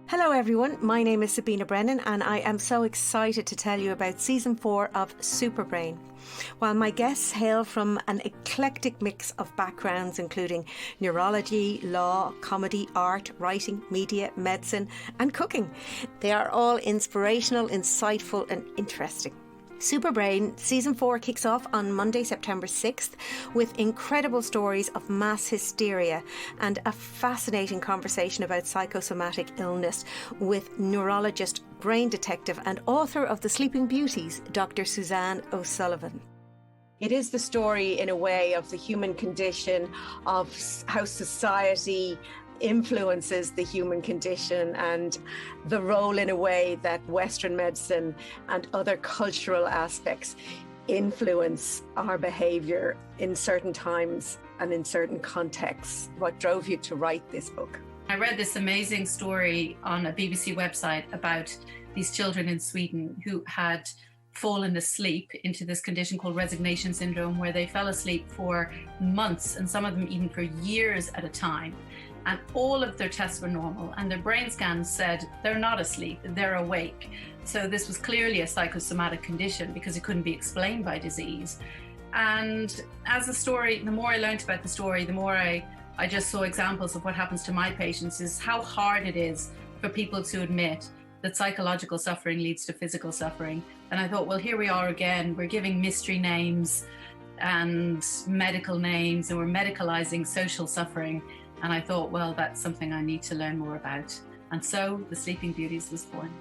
Hello everyone, my name is Sabina Brennan and I am so excited to tell you about Season 4 of Superbrain. While my guests hail from an eclectic mix of backgrounds including neurology, law, comedy, art, writing, media, medicine and cooking, they are all inspirational, insightful and interesting. Superbrain Season 4 kicks off on Monday, September 6th with incredible stories of mass hysteria and a fascinating conversation about psychosomatic illness with neurologist, brain detective and author of The Sleeping Beauties, Dr. Suzanne O'Sullivan. It is the story, in a way, of the human condition, of how society influences the human condition and the role, in a way, that Western medicine and other cultural aspects influence our behaviour in certain times and in certain contexts. What drove you to write this book? I read this amazing story on a BBC website about these children in Sweden who had fallen asleep into this condition called Resignation Syndrome, where they fell asleep for months and some of them even for years at a time. And all of their tests were normal and their brain scans said they're not asleep, they're awake. So this was clearly a psychosomatic condition because it couldn't be explained by disease. And as the more I learned about the story, the more I just saw examples of what happens to my patients, is how hard it is for people to admit that psychological suffering leads to physical suffering. And I thought, well, here we are again, we're giving mystery names and medical names and we're medicalizing social suffering. And I thought, well, that's something I need to learn more about. And so The Sleeping Beauties was born.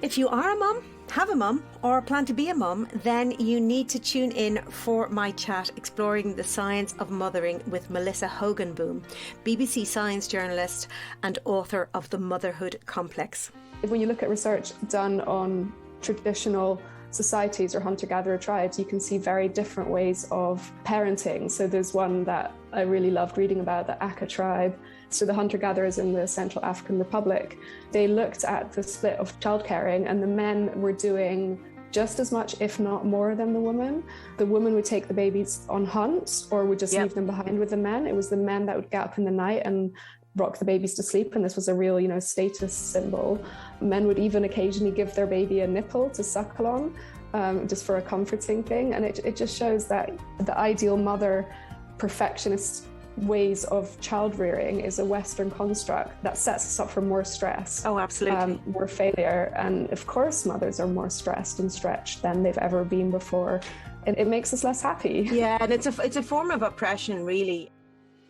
If you are a mum, have a mum, or plan to be a mum, then you need to tune in for my chat exploring the science of mothering with Melissa Hogenboom, BBC science journalist and author of The Motherhood Complex. When you look at research done on traditional societies or hunter-gatherer tribes, you can see very different ways of parenting. So there's one that I really loved reading about, the Aka tribe. So the hunter-gatherers in the Central African Republic, they looked at the split of child-caring and the men were doing just as much, if not more, than the women. The women would take the babies on hunts or would just leave them behind with the men. It was the men that would get up in the night and rock the babies to sleep, and this was a real, status symbol. Men would even occasionally give their baby a nipple to suckle on, just for a comforting thing. And it just shows that the ideal mother, perfectionist ways of child rearing is a Western construct that sets us up for more stress. Oh, absolutely. More failure. And of course, mothers are more stressed and stretched than they've ever been before. And it makes us less happy. Yeah, and it's a form of oppression, really.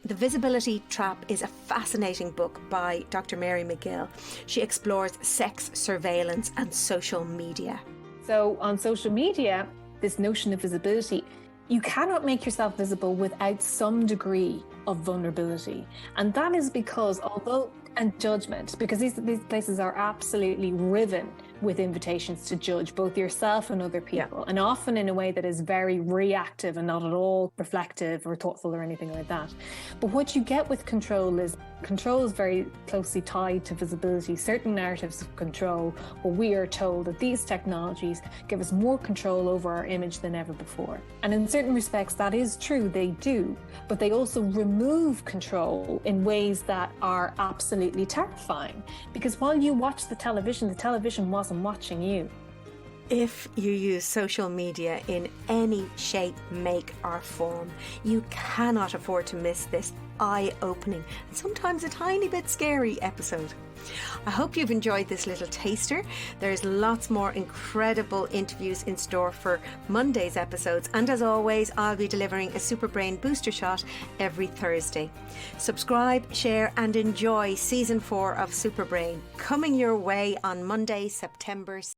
The Visibility Trap is a fascinating book by Dr. Mary McGill. She explores sex surveillance and social media. So on social media, this notion of visibility, you cannot make yourself visible without some degree of vulnerability. And that is because and judgment, because these places are absolutely riven with invitations to judge both yourself and other people, and often in a way that is very reactive and not at all reflective or thoughtful or anything like that. But what you get with control is very closely tied to visibility. Certain narratives of control, where we are told that these technologies give us more control over our image than ever before. And in certain respects, that is true, they do, but they also remove control in ways that are absolutely terrifying. Because while you watch the television wasn't watching you. If you use social media in any shape, make or form, you cannot afford to miss this eye-opening and sometimes a tiny bit scary episode. I hope you've enjoyed this little taster. There's lots more incredible interviews in store for Monday's episodes, and as always, I'll be delivering a Superbrain booster shot every Thursday. Subscribe, share and enjoy Season 4 of Superbrain, coming your way on Monday, September 6th.